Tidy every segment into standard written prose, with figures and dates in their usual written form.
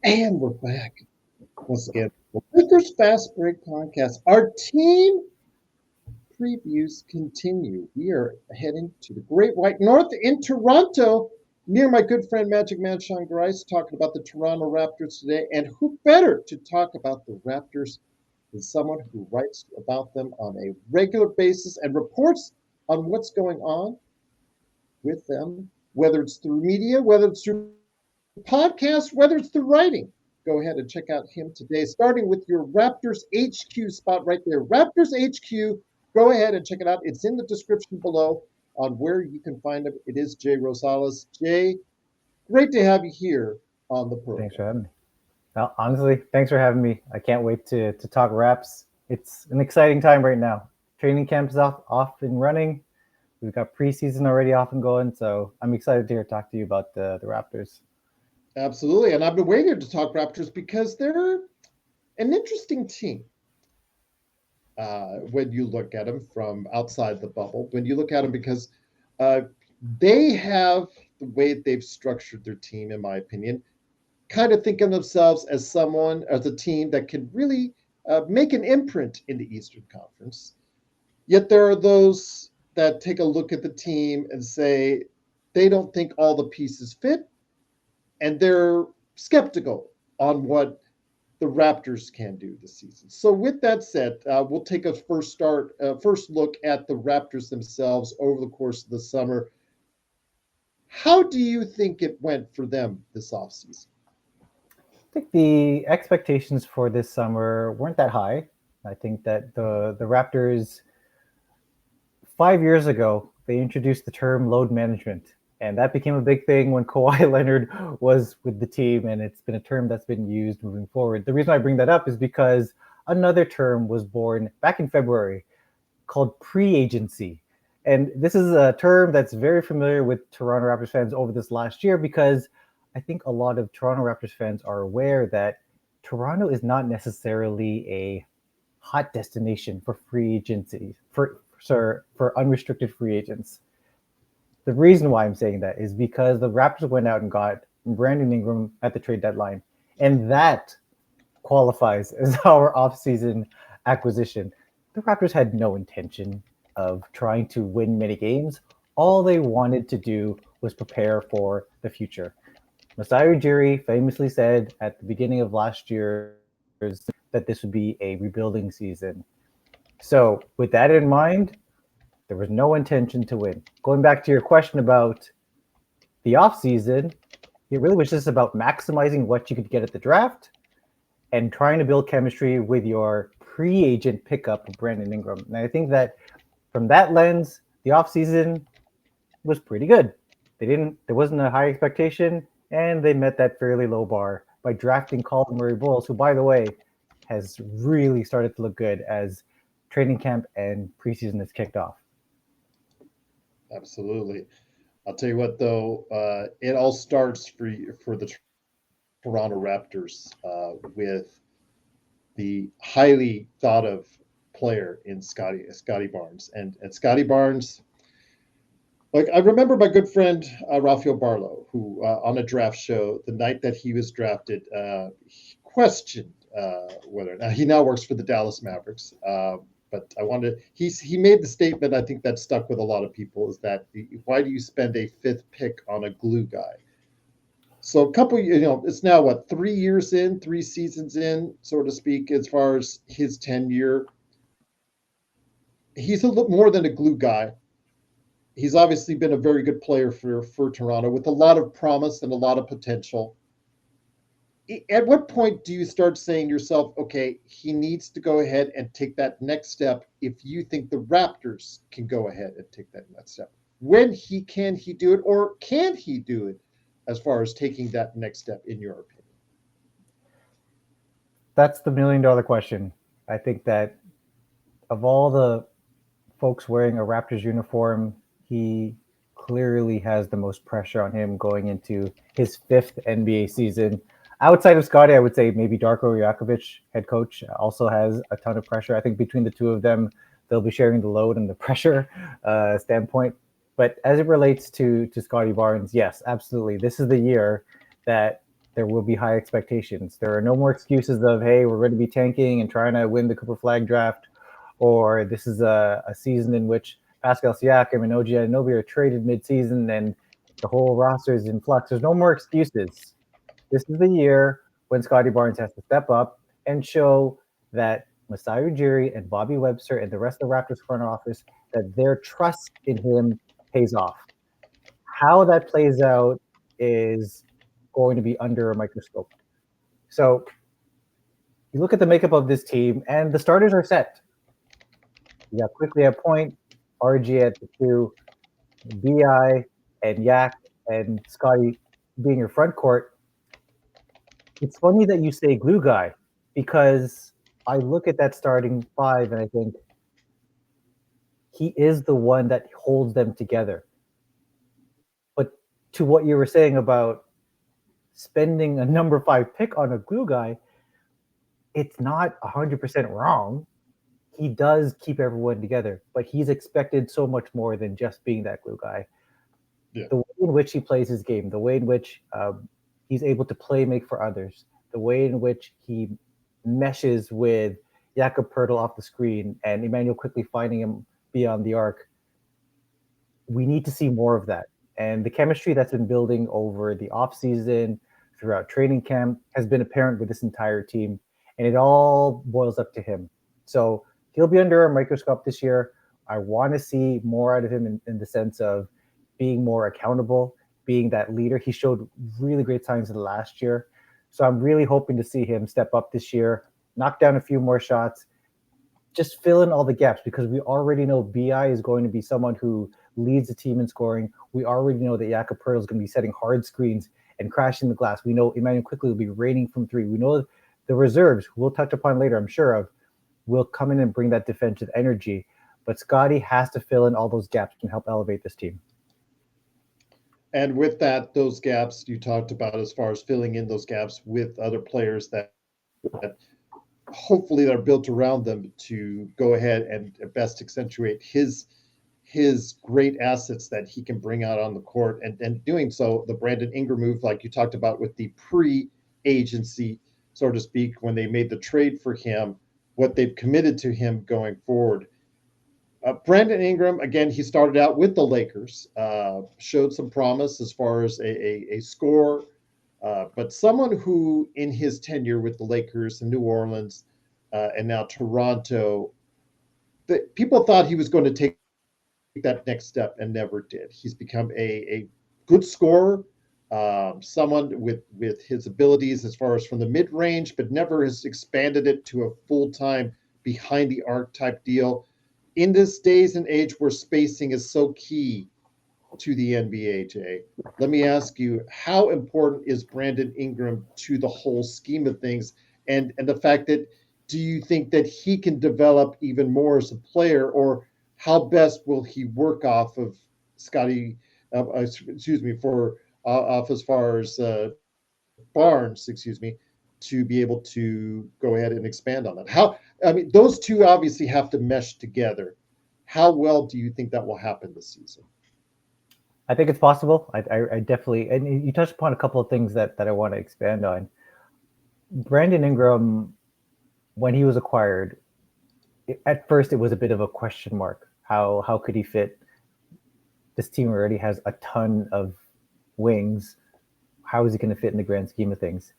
And we're back once again. The Lakers Fast Break Podcast. Our team previews continue. We are heading to the Great White North in Toronto, near my good friend Magic Man Sean Grice, talking about the Toronto Raptors today. And who better to talk about the Raptors than someone who writes about them on a regular basis and reports on what's going on with them, whether it's through media, whether it's through podcasts, whether it's through writing. Go ahead and check out him today, starting with your Raptors HQ spot right there. Raptors HQ, go ahead and check it out. It's in the description below on where you can find him. It is Jay Rosales. Jay, great to have you here on the Thanks program. for having me. Well, honestly, thanks for having me. I can't wait to talk Raps. It's an exciting time right now. Training camp is off and running. We've got preseason already off and going, so I'm excited to talk to you about the Raptors. Absolutely. And I've been waiting to talk Raptors because they're an interesting team. When you look at them from outside the bubble, when you look at them because uh, they have the way they've structured their team, in my opinion, kind of think of themselves as a team that can really make an imprint in the Eastern Conference. Yet there are those that take a look at the team and say they don't think all the pieces fit, and they're skeptical on what the Raptors can do this season. So, with that said, we'll take a first look at the Raptors themselves over the course of the summer. How do you think it went for them this offseason? I think the expectations for this summer weren't that high. I think that the Raptors 5 years ago, they introduced the term load management. And that became a big thing when Kawhi Leonard was with the team, and it's been a term that's been used moving forward. The reason I bring that up is because another term was born back in February called pre-agency. And this is a term that's very familiar with Toronto Raptors fans over this last year because I think a lot of Toronto Raptors fans are aware that Toronto is not necessarily a hot destination for free agency for unrestricted free agents. The reason why I'm saying that is because the Raptors went out and got Brandon Ingram at the trade deadline, and that qualifies as our offseason acquisition. The Raptors had no intention of trying to win many games. All they wanted to do was prepare for the future. Masai Ujiri famously said at the beginning of last year's that this would be a rebuilding season. So, with that in mind, there was no intention to win. Going back to your question about the offseason, it really was just about maximizing what you could get at the draft and trying to build chemistry with your pre-agent pickup of Brandon Ingram. And I think that from that lens, the offseason was pretty good. There wasn't a high expectation, and they met that fairly low bar by drafting Colin Murray Bowles, who, by the way, has really started to look good as training camp and preseason has kicked off. Absolutely. I'll tell you what, though, it all starts for the Toronto Raptors with the highly thought of player in Scotty Barnes, and Scotty Barnes. Like I remember my good friend Rafael Barlow, who on a draft show the night that he was drafted, he questioned whether now he now works for the Dallas Mavericks. But I wanted he made the statement I think that stuck with a lot of people is that why do you spend a fifth pick on a glue guy? So a couple, it's now what 3 years in, 3 seasons in, so to speak, as far as his tenure. He's a little more than a glue guy. He's obviously been a very good player for Toronto with a lot of promise and a lot of potential. At what point do you start saying to yourself, okay, he needs to go ahead and take that next step if you think the Raptors can go ahead and take that next step? When he do it, or can he do it as far as taking that next step, in your opinion? That's the $1 million question. I think that of all the folks wearing a Raptors uniform, he clearly has the most pressure on him going into his fifth NBA season. Outside of Scotty, I would say maybe Darko Rajakovic, head coach, also has a ton of pressure. I think between the two of them, they'll be sharing the load and the pressure standpoint. But as it relates to Scotty Barnes, yes, absolutely. This is the year that there will be high expectations. There are no more excuses of, hey, we're going to be tanking and trying to win the Cooper Flag draft, or this is a season in which Pascal Siakam and OG Anunoby are traded mid-season and the whole roster is in flux. There's no more excuses. This is the year when Scotty Barnes has to step up and show that Masai Ujiri and Bobby Webster and the rest of the Raptors front office, that their trust in him pays off. How that plays out is going to be under a microscope. So you look at the makeup of this team, and the starters are set. You got Quickly at point, RG at the two, BI and Yak and Scotty being your front court. It's funny that you say glue guy, because I look at that starting five and I think he is the one that holds them together. But to what you were saying about spending a number 5 pick on a glue guy, it's not 100% wrong. He does keep everyone together, but he's expected so much more than just being that glue guy. Yeah. The way in which he plays his game, the way in which he's able to play make for others, the way in which he meshes with Jakob Pertl off the screen and Emmanuel quickly finding him beyond the arc. We need to see more of that. And the chemistry that's been building over the offseason, throughout training camp, has been apparent with this entire team. And it all boils up to him. So he'll be under a microscope this year. I want to see more out of him in the sense of being more accountable, being that leader. He showed really great signs in the last year. So I'm really hoping to see him step up this year, knock down a few more shots, just fill in all the gaps, because we already know BI is going to be someone who leads the team in scoring. We already know that Jakob Pertl is going to be setting hard screens and crashing the glass. We know Emmanuel quickly will be raining from three. We know the reserves, who we'll touch upon later, I'm sure of, will come in and bring that defensive energy. But Scotty has to fill in all those gaps and help elevate this team. And with that, those gaps you talked about, as far as filling in those gaps with other players that hopefully are built around them to go ahead and best accentuate his great assets that he can bring out on the court. And doing so, the Brandon Ingram move, like you talked about with the pre-agency, so to speak, when they made the trade for him, what they've committed to him going forward. Brandon Ingram, again, he started out with the Lakers, showed some promise as far as a score, but someone who, in his tenure with the Lakers and New Orleans, and now Toronto, people thought he was going to take that next step and never did. He's become a good scorer, someone with his abilities as far as from the mid range, but never has expanded it to a full time behind the arc type deal. In this days and age where spacing is so key to the NBA, Jay, let me ask you, how important is Brandon Ingram to the whole scheme of things? And the fact that, do you think that he can develop even more as a player, or how best will he work off of Scotty, off as far as Barnes, to be able to go ahead and expand on that? Those two obviously have to mesh together. How well do you think that will happen this season? I think it's possible. I definitely, and you touched upon a couple of things that I want to expand on. Brandon Ingram, when he was acquired, at first it was a bit of a question mark. How could he fit? This team already has a ton of wings. How is he going to fit in the grand scheme of things?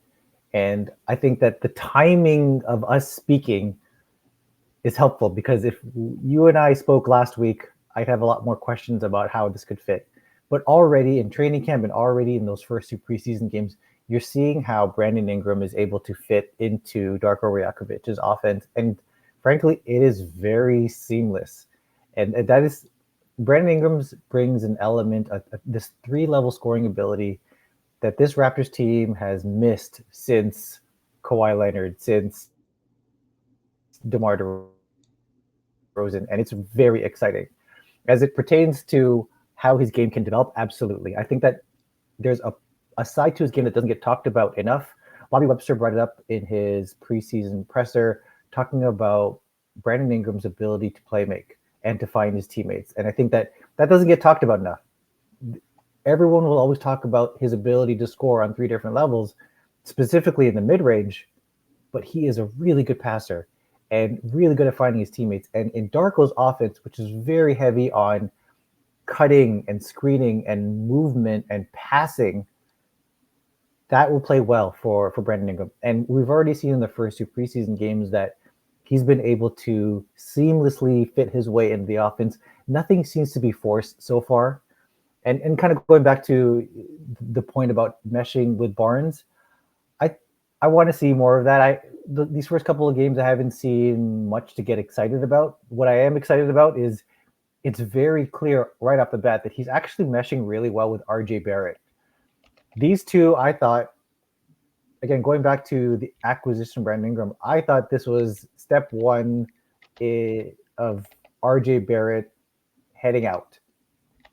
And I think that the timing of us speaking is helpful, because if you and I spoke last week, I'd have a lot more questions about how this could fit. But already in training camp and already in those first two preseason games, you're seeing how Brandon Ingram is able to fit into Darko Rajakovic's offense. And frankly, it is very seamless. And that is, Brandon Ingram brings an element of this 3-level scoring ability that this Raptors team has missed since Kawhi Leonard, since DeMar DeRozan, and it's very exciting. As it pertains to how his game can develop, absolutely. I think that there's a side to his game that doesn't get talked about enough. Bobby Webster brought it up in his preseason presser, talking about Brandon Ingram's ability to play make and to find his teammates. And I think that doesn't get talked about enough. Everyone will always talk about his ability to score on 3 different levels, specifically in the mid-range, but he is a really good passer and really good at finding his teammates. And in Darko's offense, which is very heavy on cutting and screening and movement and passing, that will play well for Brandon Ingram. And we've already seen in the first two preseason games that he's been able to seamlessly fit his way into the offense. Nothing seems to be forced so far. And kind of going back to the point about meshing with Barnes, I want to see more of that. These first couple of games, I haven't seen much to get excited about. What I am excited about is it's very clear right off the bat that he's actually meshing really well with RJ Barrett. These two, I thought, again, going back to the acquisition of Brandon Ingram, I thought this was step one of RJ Barrett heading out.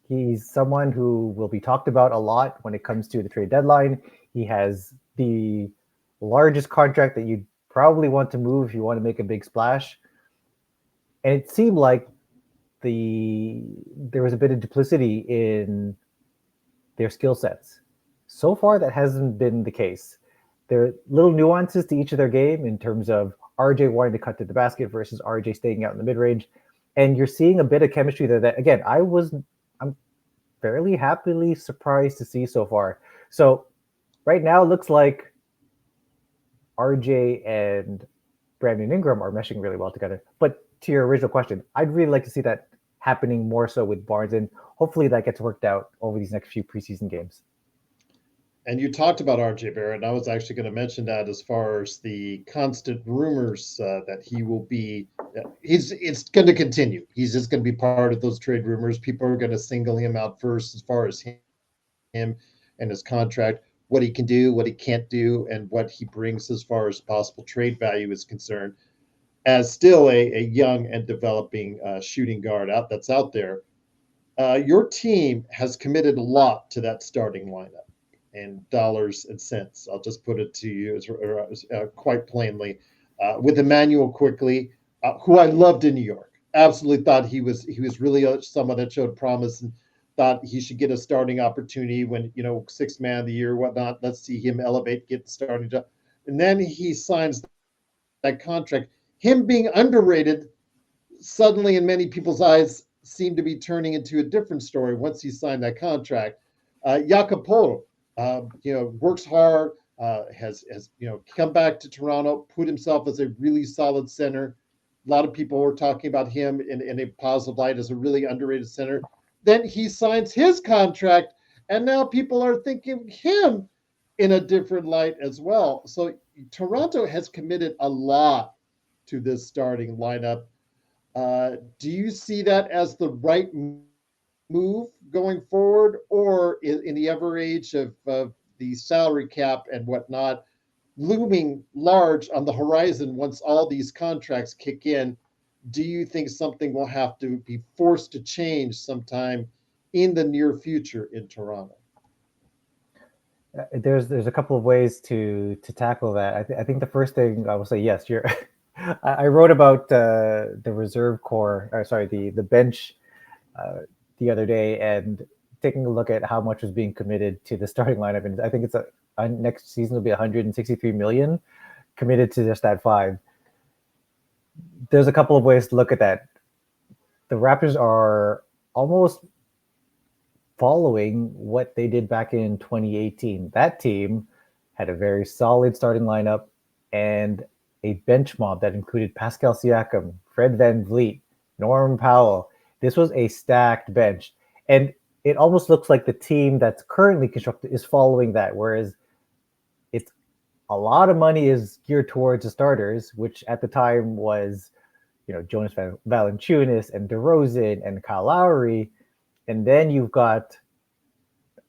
He's someone who will be talked about a lot when it comes to the trade deadline. He has the largest contract that you'd probably want to move if you want to make a big splash. And it seemed like there was a bit of duplicity in their skill sets. So far, that hasn't been the case. There are little nuances to each of their game in terms of RJ wanting to cut to the basket versus RJ staying out in the mid-range. And you're seeing a bit of chemistry there that, again, I'm fairly happily surprised to see so far. So right now, it looks like RJ and Brandon Ingram are meshing really well together. But to your original question, I'd really like to see that happening more so with Barnes, and hopefully that gets worked out over these next few preseason games. And you talked about RJ Barrett, and I was actually going to mention that as far as the constant rumors that he will be, it's going to continue. He's just going to be part of those trade rumors. People are going to single him out first as far as him and his contract, what he can do, what he can't do, and what he brings as far as possible trade value is concerned. As still a young and developing shooting guard that's out there, your team has committed a lot to that starting lineup in dollars and cents. I'll just put it to you quite plainly. With Emmanuel Quickly, who I loved in New York, absolutely thought he was really someone that showed promise and thought he should get a starting opportunity when, sixth man of the year, whatnot. Let's see him elevate, get the starting job. And then he signs that contract. Him being underrated suddenly in many people's eyes seemed to be turning into a different story once he signed that contract. Jacopo, works hard, has come back to Toronto, put himself as a really solid center. A lot of people were talking about him in a positive light as a really underrated center. Then he signs his contract, and now people are thinking him in a different light as well. So Toronto has committed a lot to this starting lineup. Do you see that as the right move going forward, or in the ever age of the salary cap and whatnot looming large on the horizon once all these contracts kick in? Do you think something will have to be forced to change sometime in the near future in Toronto? There's a couple of ways to tackle that. I think the first thing I will say, yes, you're. I wrote about the reserve core, or sorry, the bench the other day, and taking a look at how much was being committed to the starting lineup, and I think it's next season will be 163 million committed to just that five. There's a couple of ways to look at that. The Raptors are almost following what they did back in 2018. That team had a very solid starting lineup and a bench mob that included Pascal Siakam, Fred VanVleet, Norm Powell. This was a stacked bench. And it almost looks like the team that's currently constructed is following that, whereas it's a lot of money is geared towards the starters, which at the time was, Jonas Valanciunas and DeRozan and Kyle Lowry. And then you've got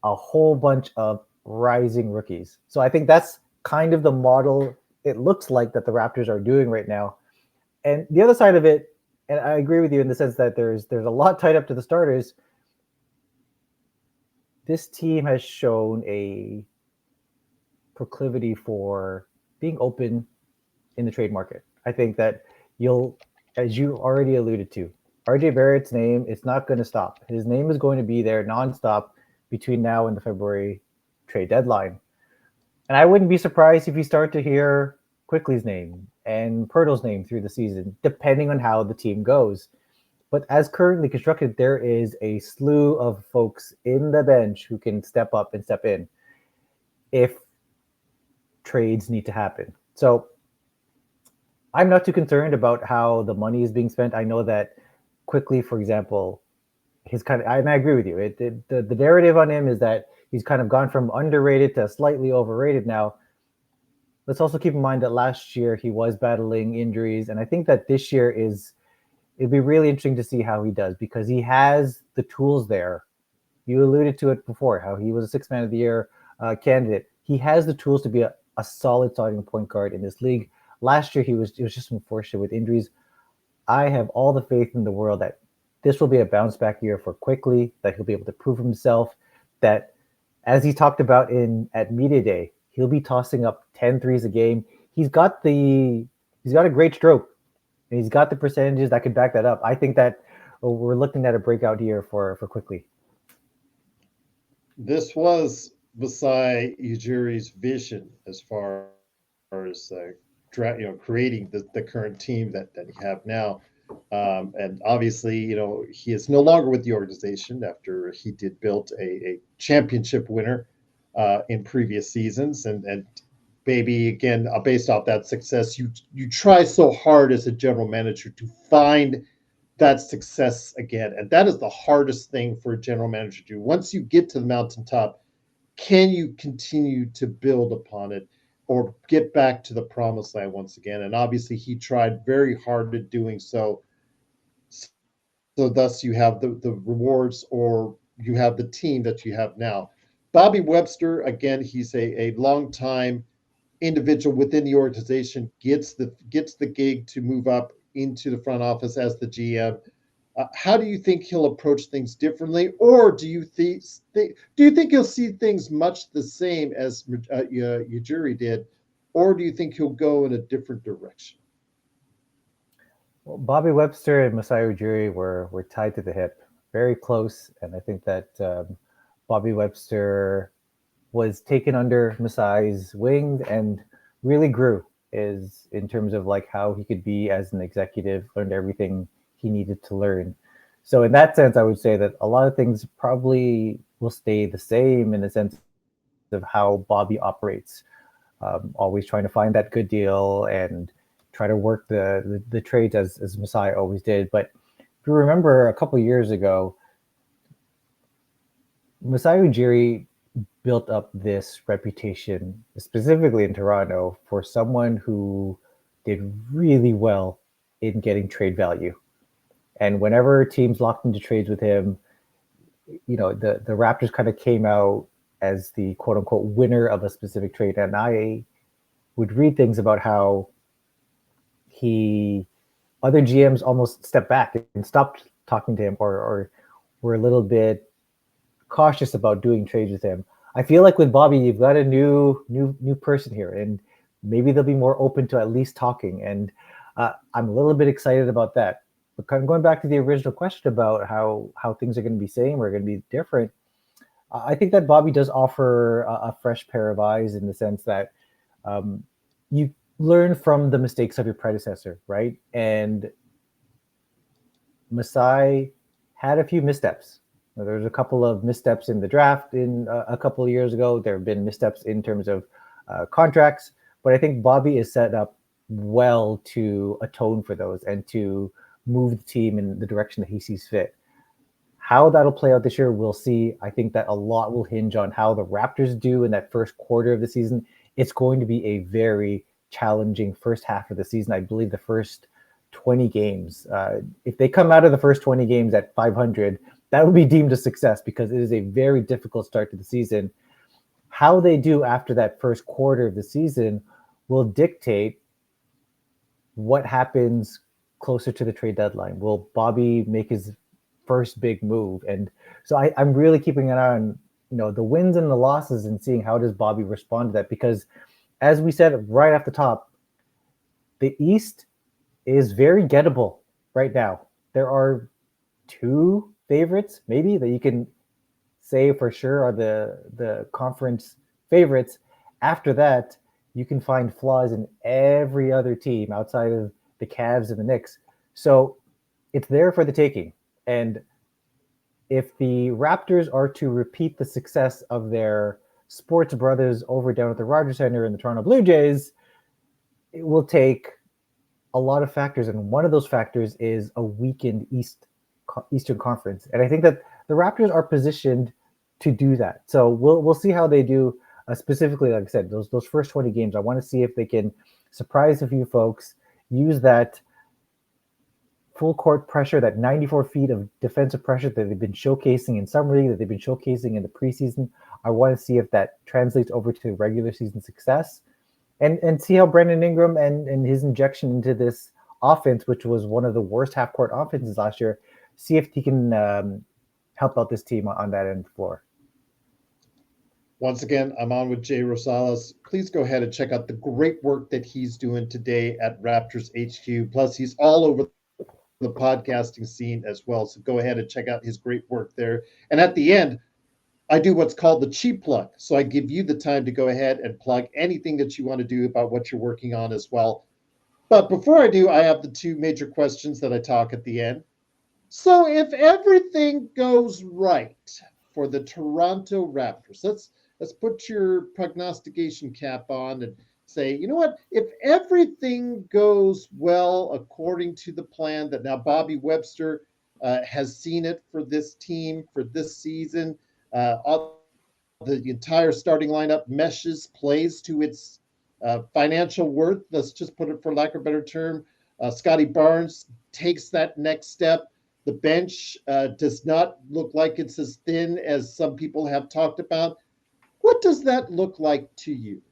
a whole bunch of rising rookies. So I think that's kind of the model it looks like that the Raptors are doing right now. And the other side of it, and I agree with you in the sense that there's a lot tied up to the starters. This team has shown a proclivity for being open in the trade market. I think that as you already alluded to, RJ Barrett's name is not going to stop. His name is going to be there nonstop between now and the February trade deadline. And I wouldn't be surprised if you start to hear Quickly's name and Pirtle's name through the season, depending on how the team goes. But as currently constructed, there is a slew of folks in the bench who can step up and step in if trades need to happen. So I'm not too concerned about how the money is being spent. I know that Quickly, for example, his kind of, and I agree with you. The narrative on him is that he's kind of gone from underrated to slightly overrated now. Let's also keep in mind that last year he was battling injuries, and I think that this year it'd be really interesting to see how he does because he has the tools there. You alluded to it before, how he was a six man of the year candidate. He has the tools to be a solid starting point guard in this league. Last year, it was just unfortunate with injuries. I have all the faith in the world that this will be a bounce back year for Quickly, that he'll be able to prove himself, that as he talked about at media day, he'll be tossing up 10 threes a game. He's got a great stroke, and he's got the percentages that could back that up. I think that we're looking at a breakout year for Quickly. This was Masai Ujiri's vision as far as creating the current team that you have now. And obviously, he is no longer with the organization after he did build a championship winner in previous seasons. And maybe again, based off that success, you try so hard as a general manager to find that success again. And that is the hardest thing for a general manager to do. Once you get to the mountaintop, can you continue to build upon it or get back to the promised land once again? And obviously, he tried very hard at doing so. So thus, you have the rewards or you have the team that you have now. Bobby Webster, again, he's a long time individual within the organization, gets the gig to move up into the front office as the GM. How do you think he'll approach things differently, or do you think he'll see things much the same as Ujiri did, or do you think he'll go in a different direction? Well, Bobby Webster and Masai Ujiri were tied to the hip, very close, and I think that Bobby Webster was taken under Masai's wing and really grew is in terms of like how he could be as an executive, learned everything he needed to learn. So in that sense, I would say that a lot of things probably will stay the same in the sense of how Bobby operates. Always trying to find that good deal and try to work the trades as Masai always did. But if you remember a couple years ago, Masai Ujiri built up this reputation, specifically in Toronto, for someone who did really well in getting trade value. And whenever teams locked into trades with him, the Raptors kind of came out as the quote unquote winner of a specific trade. And I would read things about how other GMs almost stepped back and stopped talking to him or were a little bit cautious about doing trades with him. I feel like with Bobby, you've got a new person here, and maybe they'll be more open to at least talking. And I'm a little bit excited about that. But kind of going back to the original question about how things are going to be same or going to be different, I think that Bobby does offer a fresh pair of eyes in the sense that you learn from the mistakes of your predecessor, right? And Masai had a few missteps. There was a couple of missteps in the draft in a couple of years ago. There have been missteps in terms of contracts, but I think Bobby is set up well to atone for those and to move the team in the direction that he sees fit. How that'll play out this year, we'll see. I think that a lot will hinge on how the Raptors do in that first quarter of the season. It's going to be a very challenging first half of the season. I believe the first 20 games, if they come out of the first 20 games at 500, that would be deemed a success because it is a very difficult start to the season. How they do after that first quarter of the season will dictate what happens closer to the trade deadline. Will Bobby make his first big move? And so I'm really keeping an eye on the wins and the losses and seeing how does Bobby respond to that, because as we said right off the top, the East is very gettable right now. There are two favorites maybe that you can say for sure are the conference favorites, After that, you can find flaws in every other team outside of the Cavs and the Knicks. So it's there for the taking. And if the Raptors are to repeat the success of their sports brothers over down at the Rogers Center in the Toronto Blue Jays, it will take a lot of factors, and one of those factors is a weakened Eastern Conference. And I think that the Raptors are positioned to do that. So we'll see how they do. Specifically, like I said, those first 20 games, I want to see if they can surprise a few folks, use that full court pressure, that 94 feet of defensive pressure that they've been showcasing in summer league, that they've been showcasing in the preseason. I want to see if that translates over to regular season success, and see how Brandon Ingram and his injection into this offense, which was one of the worst half court offenses last year, see if he can help out this team on that end of the floor. Once again, I'm on with Jay Rosales. Please go ahead and check out the great work that he's doing today at Raptors HQ. Plus, he's all over the podcasting scene as well. So go ahead and check out his great work there. And at the end, I do what's called the cheap plug. So I give you the time to go ahead and plug anything that you want to do about what you're working on as well. But before I do, I have the two major questions that I talk at the end. So if everything goes right for the Toronto Raptors, let's put your prognostication cap on and say, you know what? If everything goes well according to the plan that now Bobby Webster has seen it for this team for this season, all the entire starting lineup meshes, plays to its financial worth. Let's just put it for lack of a better term. Scotty Barnes takes that next step. The bench does not look like it's as thin as some people have talked about. What does that look like to you?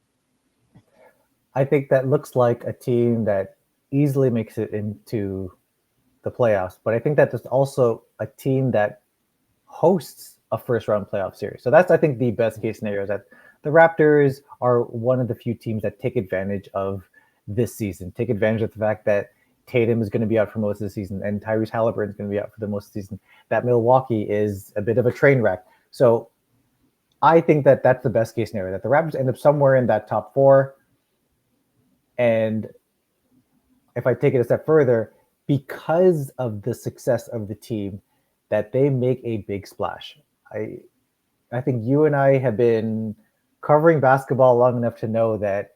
I think that looks like a team that easily makes it into the playoffs, but I think that there's also a team that hosts a first round playoff series. So that's, I think, the best case scenario, is that the Raptors are one of the few teams that take advantage of this season, take advantage of the fact that Tatum is going to be out for most of the season and Tyrese Halliburton is going to be out for the most of the season, that Milwaukee is a bit of a train wreck. So I think that that's the best case scenario, that the Raptors end up somewhere in that top four. And if I take it a step further, because of the success of the team, that they make a big splash. I think you and I have been covering basketball long enough to know that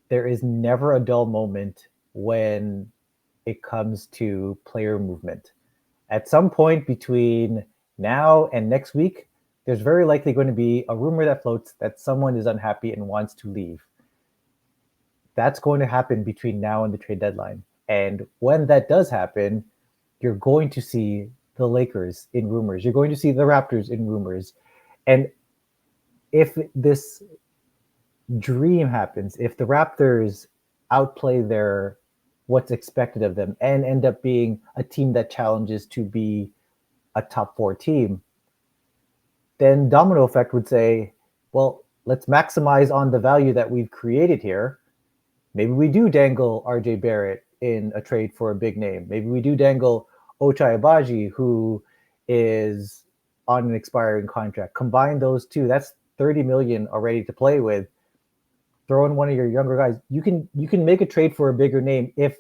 there is never a dull moment when it comes to player movement. At some point between now and next week, there's very likely going to be a rumor that floats that someone is unhappy and wants to leave. That's going to happen between now and the trade deadline. And when that does happen, you're going to see the Lakers in rumors. You're going to see the Raptors in rumors. And if this dream happens, if the Raptors outplay their what's expected of them and end up being a team that challenges to be a top four team, then domino effect would say, well, let's maximize on the value that we've created here. Maybe we do dangle RJ Barrett in a trade for a big name. Maybe we do dangle Ochai Agbaji, who is on an expiring contract. Combine those two, that's $30 million already to play with. Throw in one of your younger guys. You can make a trade for a bigger name if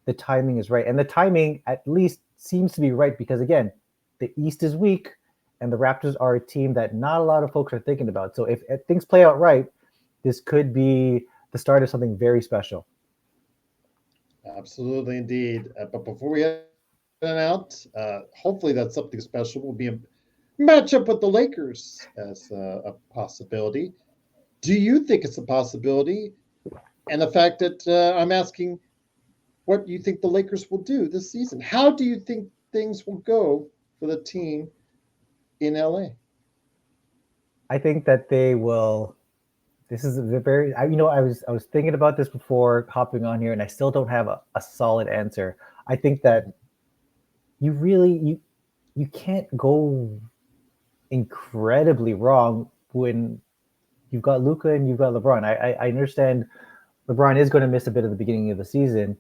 the timing is right. And the timing at least seems to be right because, again, the East is weak and the Raptors are a team that not a lot of folks are thinking about. So if things play out right, this could be the start of something very special. Absolutely, indeed. But before we head out, hopefully that something special will be a matchup with the Lakers as a possibility. Do you think it's a possibility? And the fact that I'm asking what you think the Lakers will do this season. How do you think things will go for the team in LA? I think that they will. This is a very, I was thinking about this before hopping on here, and I still don't have a solid answer. I think that you can't go incredibly wrong when you've got Luka and you've got LeBron. I understand LeBron is going to miss a bit of the beginning of the season,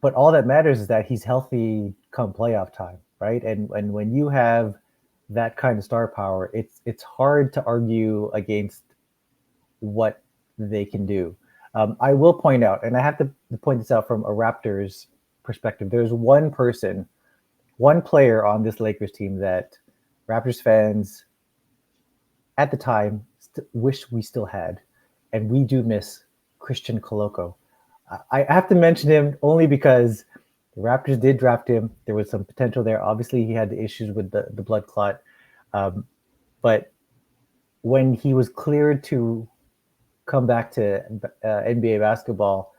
but all that matters is that he's healthy come playoff time, right? And when you have that kind of star power, it's hard to argue against what they can do. I will point out, and I have to point this out from a Raptors perspective. There's one person, one player on this Lakers team that Raptors fans at the time wish we still had, and we do miss Christian Coloco. I have to mention him only because the Raptors did draft him. There was some potential there. Obviously, he had the issues with the blood clot, but when he was cleared to come back to NBA basketball,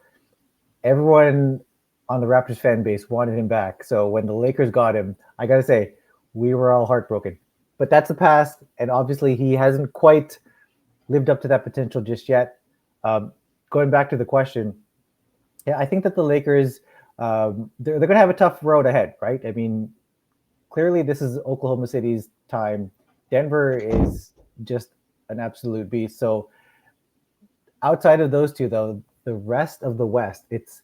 everyone on the Raptors fan base wanted him back. So when the Lakers got him, I got to say, we were all heartbroken. But that's the past, and obviously he hasn't quite lived up to that potential just yet. Going back to the question, yeah, I think that the Lakers, they're going to have a tough road ahead, right? I mean, clearly this is Oklahoma City's time. Denver is just an absolute beast. So outside of those two, though, the rest of the West, it's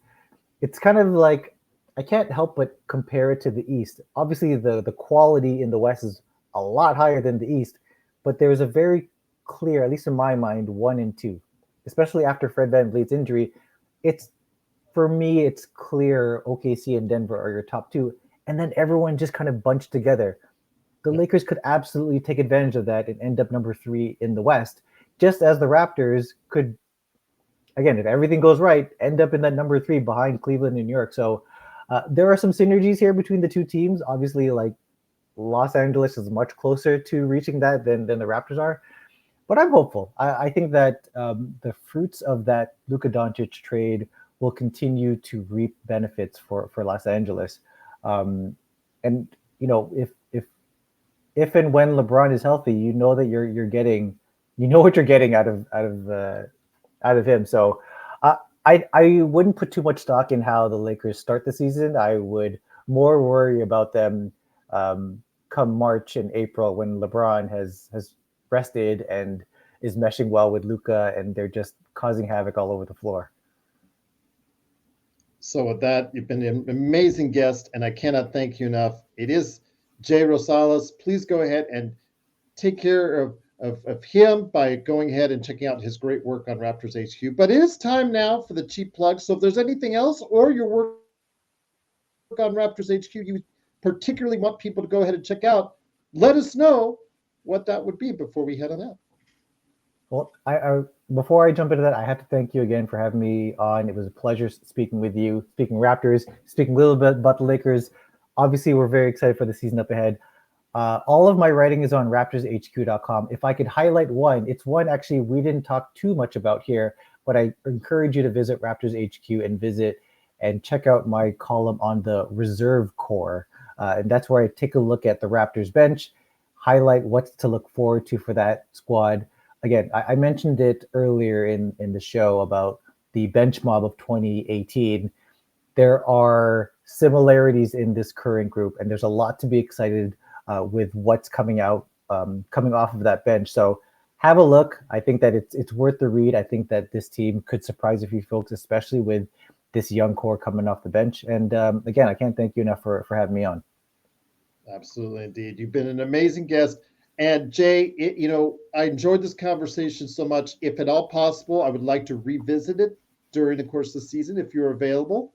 kind of like I can't help but compare it to the East. Obviously, the quality in the West is a lot higher than the East, but there's a very clear, at least in my mind, 1 and 2, especially after Fred VanVleet's injury. It's for me, it's clear OKC and Denver are your top two, and then everyone just kind of bunched together. The Lakers could absolutely take advantage of that and end up number 3 in the West, just as the Raptors could, again, if everything goes right, end up in that number 3 behind Cleveland and New York. So there are some synergies here between the two teams. Obviously, like Los Angeles is much closer to reaching that than the Raptors are. But I'm hopeful. I think that the fruits of that Luka Doncic trade will continue to reap benefits for Los Angeles. And if and when LeBron is healthy, you know that you're getting, what you're getting out of him. So I wouldn't put too much stock in how the Lakers start the season. I would more worry about them come March and April when LeBron has rested and is meshing well with Luka, and they're just causing havoc all over the floor. So with that, you've been an amazing guest, and I cannot thank you enough. It is Jay Rosales. Please go ahead and take care of him by going ahead and checking out his great work on Raptors HQ. But it is time now for the cheap plug. So if there's anything else or your work on Raptors HQ you particularly want people to go ahead and check out, let us know what that would be before we head on out. Well, I before I jump into that, I have to thank you again for having me on. It was a pleasure speaking with you, speaking Raptors, speaking a little bit about the Lakers. Obviously, we're very excited for the season up ahead. All of my writing is on raptorshq.com. If I could highlight one, it's one actually we didn't talk too much about here, but I encourage you to visit Raptors HQ and check out my column on the reserve core. And that's where I take a look at the Raptors bench, highlight what's to look forward to for that squad. Again, I mentioned it earlier in the show about the bench mob of 2018. There are similarities in this current group, and there's a lot to be excited with what's coming out, coming off of that bench. So have a look. I think that it's worth the read. I think that this team could surprise a few folks, especially with this young core coming off the bench. And again, I can't thank you enough for having me on. Absolutely, indeed. You've been an amazing guest. And Jay, I enjoyed this conversation so much. If at all possible, I would like to revisit it during the course of the season if you're available.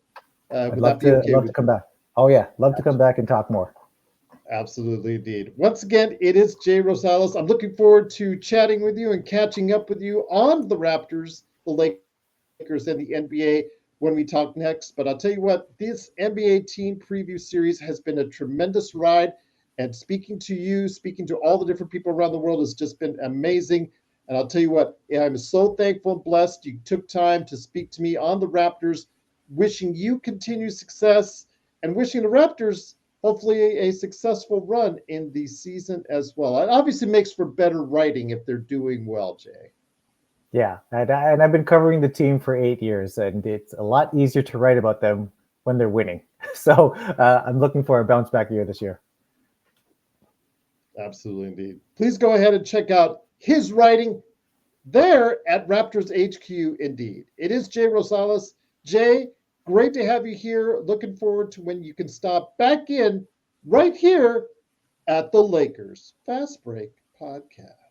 I'd love to come back. Oh yeah, love to come back and talk more. Absolutely, indeed. Once again, it is Jay Rosales. I'm looking forward to chatting with you and catching up with you on the Raptors, the Lakers, and the NBA when we talk next. But I'll tell you what, this NBA team preview series has been a tremendous ride. And speaking to you, speaking to all the different people around the world has just been amazing. And I'll tell you what, I'm so thankful and blessed you took time to speak to me on the Raptors, wishing you continued success and wishing the Raptors hopefully a successful run in the season as well. It obviously makes for better writing if they're doing well, Jay. Yeah, and I've been covering the team for 8 years, and it's a lot easier to write about them when they're winning. So I'm looking for a bounce back year this year. Absolutely, indeed. Please go ahead and check out his writing there at Raptors HQ, indeed. It is Jay Rosales. Jay, great to have you here. Looking forward to when you can stop back in right here at the Lakers Fast Break Podcast.